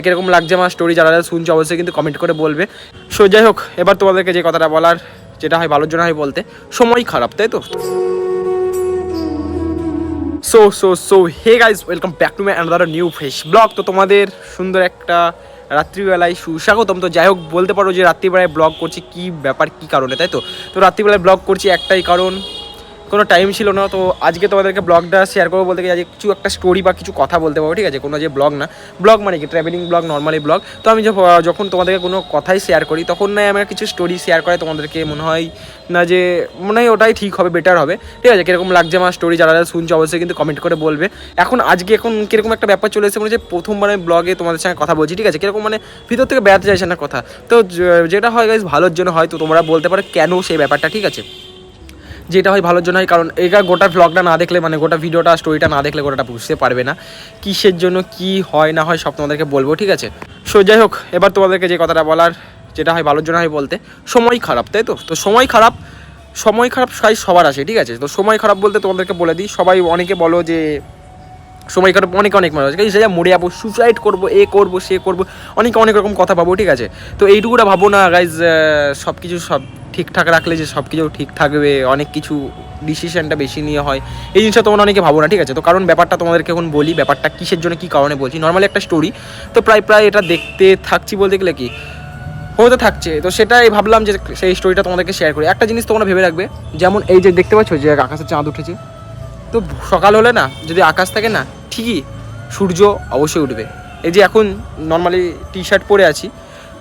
কিরকম লাগছে আমার স্টোরি যারা শুনছে অবশ্যই কিন্তু কমেন্ট করে বলবে। সো যাই হোক, এবার তোমাদেরকে যে কথাটা বলার, যেটা হয় ভালোর জন্য হয় বলতে, সময় খারাপ, তাই তো। So hey guys, welcome back to my another new fresh blog. তো তোমাদের সুন্দর একটা রাত্রিবেলায় সুস্বাগতম। তো যাই হোক, বলতে পারো যে রাত্রিবেলায় ব্লগ করছি, কি ব্যাপার, কি কারণে, তাই তো। তো রাত্রিবেলায় ব্লগ করছি একটাই কারণ, কোনো টাইম ছিল না। তো আজকে তোমাদেরকে ব্লগটা শেয়ার করবো বলতে গিয়ে, আজকে কিছু একটা স্টোরি বা কিছু কথা বলতে পারবো, ঠিক আছে। কোনো যে ব্লগ না, ব্লগ মানে কি ট্রাভেলিং ব্লগ, নর্মালি ব্লগ। তো আমি যখন তোমাদেরকে কোনো কথাই শেয়ার করি, তখন না আমার কিছু স্টোরি শেয়ার করে তোমাদেরকে মনে হয় না যে মনে হয় ওটাই ঠিক হবে, বেটার হবে, ঠিক আছে। কীরকম লাগছে আমার স্টোরি যারা শুনছে অবশ্যই কিন্তু কমেন্ট করে বলবে। আজকে কীরকম একটা ব্যাপার চলে এসেছে, মনে হচ্ছে প্রথমবার আমি ব্লগে তোমাদের সঙ্গে কথা বলছি, ঠিক আছে। কীরকম মানে ভিতর থেকে বেড়াতে চাইছে না কথা। তো যেটা হয় গাইজ ভালোর জন্য হয়, তো তোমরা বলতে পারো কেন সেই ব্যাপারটা, ঠিক আছে। যেটা হয় ভালোর জন্য হয়, কারণ এটা গোটা ব্লগটা না দেখলে, মানে গোটা ভিডিওটা স্টোরিটা না দেখলে গোটাটা বুঝতে পারবে না কিসের জন্য কি হয় না হয়, সব তোমাদেরকে বলবো, ঠিক আছে। সো যাই হোক, এবার তোমাদেরকে যে কথাটা বলার, যেটা হয় ভালোর জন্য হয় বলতে, সময় খারাপ, তাই তো। তো সময় খারাপ সবার আসে, ঠিক আছে। তো সময় খারাপ বলতে তোমাদেরকে বলে দিই, সবাই অনেকে বলো যে সময় খারাপ, অনেক মানুষ আছে সেটা মরে যাবো, সুসাইড করবো, এ করবো সে করবো, অনেক রকম কথা ভাবো, ঠিক আছে। তো এইটুকুটা ভাবো না গাইজ, সব কিছু সব ঠিকঠাক রাখলে যে সব কিছু ঠিক থাকবে, অনেক কিছু ডিসিশনটা বেশি নিয়ে হয়, এই জিনিসটা তোমরা অনেকে ভাবো না, ঠিক আছে। তো কারণ ব্যাপারটা তোমাদেরকে এখন বলি, ব্যাপারটা কিসের জন্য কী কারণে বলছি, নর্মালি একটা স্টোরি। তো প্রায় এটা দেখতে থাকছি বলতে গেলে কি হতে থাকছে, তো সেটাই ভাবলাম যে সেই স্টোরিটা তোমাদেরকে শেয়ার করি। একটা জিনিস তোমরা ভেবে রাখবে, যেমন এই যে দেখতে পাচ্ছ যে আকাশে চাঁদ উঠেছে, তো সকাল হলে না যদি আকাশ থাকে না, ঠিকই সূর্য অবশ্যই উঠবে। এই যে এখন নর্মালি টি শার্ট পরে আছি,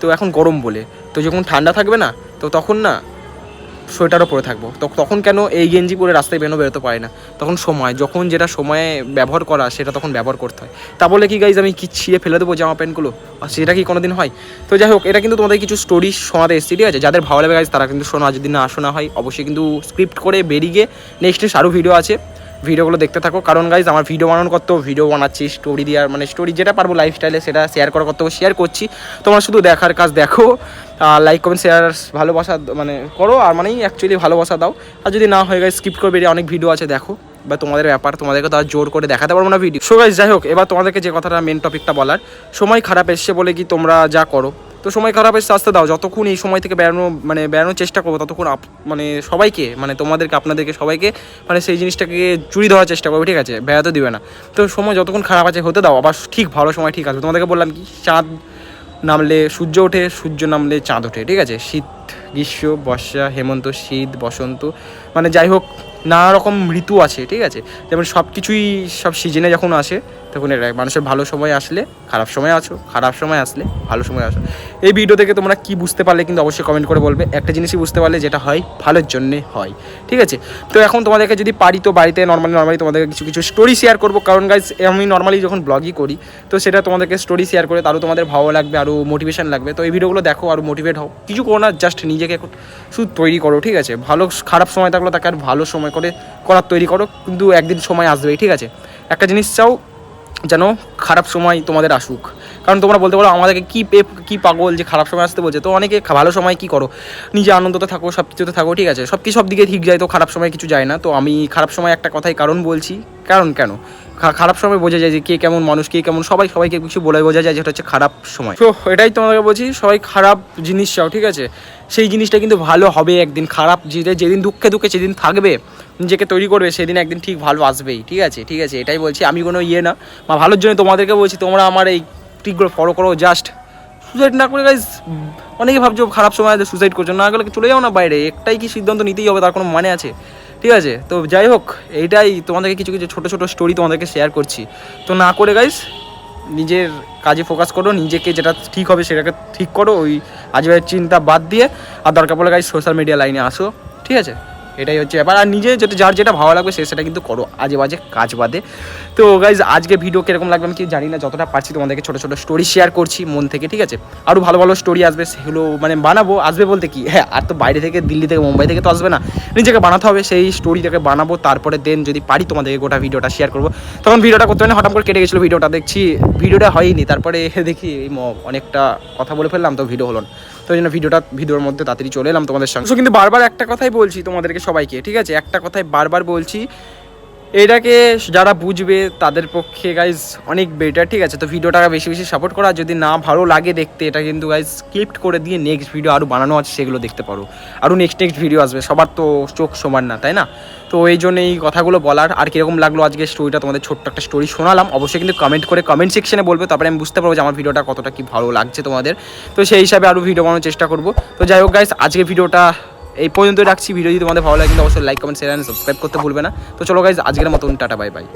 তো এখন গরম বলে, তো যখন ঠান্ডা থাকবে না, তো তখন না সোয়েটারও পরে থাকবো। তো তখন কেন এই গেঞ্জি পরে রাস্তায় বেরোতে পারে না, তখন সময় যখন যেটা সময়ে ব্যবহার করা সেটা তখন ব্যবহার করতে হয়। তা বলে কি গাইজ আমি কি ছিঁড়ে ফেলে দেবো জামা প্যান্টগুলো, আর সেটা কি কোনো দিন হয়? তো যাই হোক, এটা কিন্তু তোমাদের কিছু স্টোরি শোনাতে এসেছি, ঠিক আছে। যাদের ভালো লাগে গাইজ তারা কিন্তু শোনা, যদি না শোনা হয় অবশ্যই কিন্তু স্ক্রিপ্ট করে বেরিয়ে গিয়ে নেক্সট আরও ভিডিও আছে, ভিডিওগুলো দেখতে থাকো। কারণ গাইজ আমার ভিডিও বানানোর কত ভিডিও বানাচ্ছি, স্টোরি দেওয়ার মানে স্টোরি যেটা পারবো লাইফস্টাইলে সেটা শেয়ার করার কত শেয়ার করছি। তোমার শুধু দেখার কাজ দেখো, লাইক কমেন্ট শেয়ার ভালোবাসা মানে করো, আর মানেই অ্যাকচুয়ালি ভালোবাসা দাও। আর যদি না হয় গাইজ স্কিপ করে বেরিয়ে অনেক ভিডিও আছে, দেখো, বা তোমাদের ব্যাপার, তোমাদেরকে তো আর জোর করে দেখাতে পারবো না ভিডিও। সো গাইজ যাই হোক, এবার তোমাদেরকে যে কথাটা মেন টপিকটা বলার, সময় খারাপ এসছে বলে কি তোমরা যা করো, তো সময় খারাপ এসে আসতে দাও। যতক্ষণ এই সময় থেকে বেরোনোর চেষ্টা করবো, ততক্ষণ মানে সবাইকে, মানে তোমাদেরকে, আপনাদেরকে সবাইকে মানে সেই জিনিসটাকে চুরি দেওয়ার চেষ্টা করবে, ঠিক আছে, বেড়াতে দিবে না। তো সময় যতক্ষণ খারাপ আছে হতে দাও, আবার ঠিক ভালো সময় ঠিক আসবে। তোমাদেরকে বললাম কি, চাঁদ নামলে সূর্য ওঠে, সূর্য নামলে চাঁদ ওঠে, ঠিক আছে। শীত, গ্রীষ্ম, বর্ষা, হেমন্ত, শীত, বসন্ত, মানে যাই হোক নানা রকম ঋতু আছে, ঠিক আছে। যেমন সব কিছুই সব সিজনে যখন আসে, তখন এটা মানুষের ভালো সময় আসলে খারাপ সময় আছো, খারাপ সময় আসলে ভালো সময় আসো। এই ভিডিও থেকে তোমরা কি বুঝতে পারলে কিন্তু অবশ্যই কমেন্ট করে বলবে। একটা জিনিসই বুঝতে পারলে, যেটা হয় ভালোর জন্যে হয়, ঠিক আছে। তো এখন তোমাদেরকে যদি পারি তো বাড়িতে নর্মালি তোমাদেরকে কিছু স্টোরি শেয়ার করবো। কারণ গাইজ আমি নর্মালি যখন ব্লগই করি, তো সেটা তোমাদেরকে স্টোরি শেয়ার করে তারও তোমাদের ভালো লাগবে, আরও মোটিভেশন লাগবে। তো এই ভিডিওগুলো দেখো, আরও মোটিভেট হও, কিছু করো না, জাস্ট নিজেকে শুধু তৈরি করো, ঠিক আছে। ভালো খারাপ সময় থাকলো তাকে আর ভালো সময় করার তৈরি করো, কিন্তু একদিন সময় আসবেই, ঠিক আছে। একটা জিনিস চাও যেন খারাপ সময় তোমাদের আসুক। কারণ তোমরা বলতে পারো আমাদেরকে কি পাগল যে খারাপ সময় আসতে বলছে। তো অনেকে ভালো সময় কি করো, নিজে আনন্দতে থাকো, সব কিছুতে থাকো, ঠিক আছে। সব দিকে ঠিক যায়, তো খারাপ সময় কিছু যায় না। তো আমি খারাপ সময় একটা কথাই কারণ বলছি, কারণ কেন খারাপ সময় বোঝা যায় যে কে কেমন মানুষ, কে কেমন সবাইকে কিছু বলে বোঝা যায়, যেটা হচ্ছে খারাপ সময়। তো এটাই তোমাদেরকে বলছি, সবাই খারাপ জিনিস চাও, ঠিক আছে। সেই জিনিসটা কিন্তু ভালো হবে একদিন। খারাপ যেদিন দুঃখে সেদিন থাকবে, নিজেকে তৈরি করবে, সেদিন একদিন ঠিক ভালো আসবেই, ঠিক আছে। এটাই বলছি, আমি কোনো না, ভালোর জন্য তোমাদেরকে বলছি। তোমরা আমার এই ট্রিকগুলো ফলো করো, জাস্ট সুসাইড না করে গাইজ। অনেকে ভাবছো খারাপ সময় সুসাইড করছো, না গেলে চলে যাও না বাইরে, একটাই কি সিদ্ধান্ত নিতেই হবে, তার কোনো মানে আছে, ঠিক আছে। তো যাই হোক, এইটাই তোমাদেরকে কিছু ছোটো স্টোরি তোমাদেরকে শেয়ার করছি। তো না করে গাইজ নিজের কাজে ফোকাস করো, নিজেকে যেটা ঠিক হবে সেটাকে ঠিক করো, ওই আজেবাজে চিন্তা বাদ দিয়ে। আর দরকার পড়লে গাইজ সোশ্যাল মিডিয়া লাইনে আসো, ঠিক আছে। এটাই হচ্ছে ব্যাপার। আর নিজে যার যেটা ভালো লাগবে সেটা কিন্তু করো, আজে বাজে কাজ বাদে। তো গাইজ আজকে ভিডিও কীরকম লাগবে আমি কি জানি না, যতটা পারছি তোমাদেরকে ছোটো স্টোরি শেয়ার করছি মন থেকে, ঠিক আছে। আরও ভালো স্টোরি আসবে, সেগুলো মানে বানাবো, আসবে বলতে কি, হ্যাঁ, আর তো বাইরে থেকে, দিল্লি থেকে, মুম্বাই থেকে তো আসবে না, নিজেকে বানাতে হবে। সেই স্টোরিটাকে বানাবো, তারপরে দেন যদি পারি তোমাদেরকে গোটা ভিডিওটা শেয়ার করবো। তখন ভিডিওটা করতে হয় না, হঠাৎ করে কেটে গেছিলো ভিডিওটা, দেখছি ভিডিওটা হয়নি, তারপরে দেখি অনেকটা কথা বলে ফেললাম, তো ভিডিও হলো না। তো ওই জন্য ভিডিওর মধ্যে তাড়াতাড়ি চলে এলাম তোমাদের সঙ্গে। কিন্তু বারবার একটা কথাই বলছি তোমাদেরকে সবাইকে, ঠিক আছে, একটা কথাই বারবার বলছি, এটাকে যারা বুঝবে তাদের পক্ষে গাইজ অনেক বেটার, ঠিক আছে? তো ভিডিওটা বেশি বেশি সাপোর্ট করা, যদি না ভালো লাগে দেখতে এটা কিন্তু গাইজ স্কিপ্ট করে দিয়ে নেক্সট ভিডিও আরও বানানো আছে সেগুলো দেখতে পারো, আরও নেক্সট ভিডিও আসবে, সবার তো চোখ সমান না, তাই না? তো এই জন্য এই কথাগুলো বলার। আর কীরকম লাগলো আজকে স্টোরিটা, তোমাদের ছোট্ট একটা স্টোরি শোনালাম, অবশ্যই কিন্তু কমেন্ট সেকশনে বলবে, তারপরে আমি বুঝতে পারবো যে আমার ভিডিওটা কতটা কি ভালো লাগছে তোমাদের। তো সেই হিসাবে আরও ভিডিও বানানোর চেষ্টা করবো। তো যাই হোক গাইজ, আজকে ভিডিওটা এই পর্যন্তই রাখছি। ভিডিও যদি তোমাদের ভালো লাগে কিন্তু অবশ্যই like comment share and subscribe করতে ভুলবে না। তো চলো গাইজ, আজকের মতন টাটা, বাই বাই।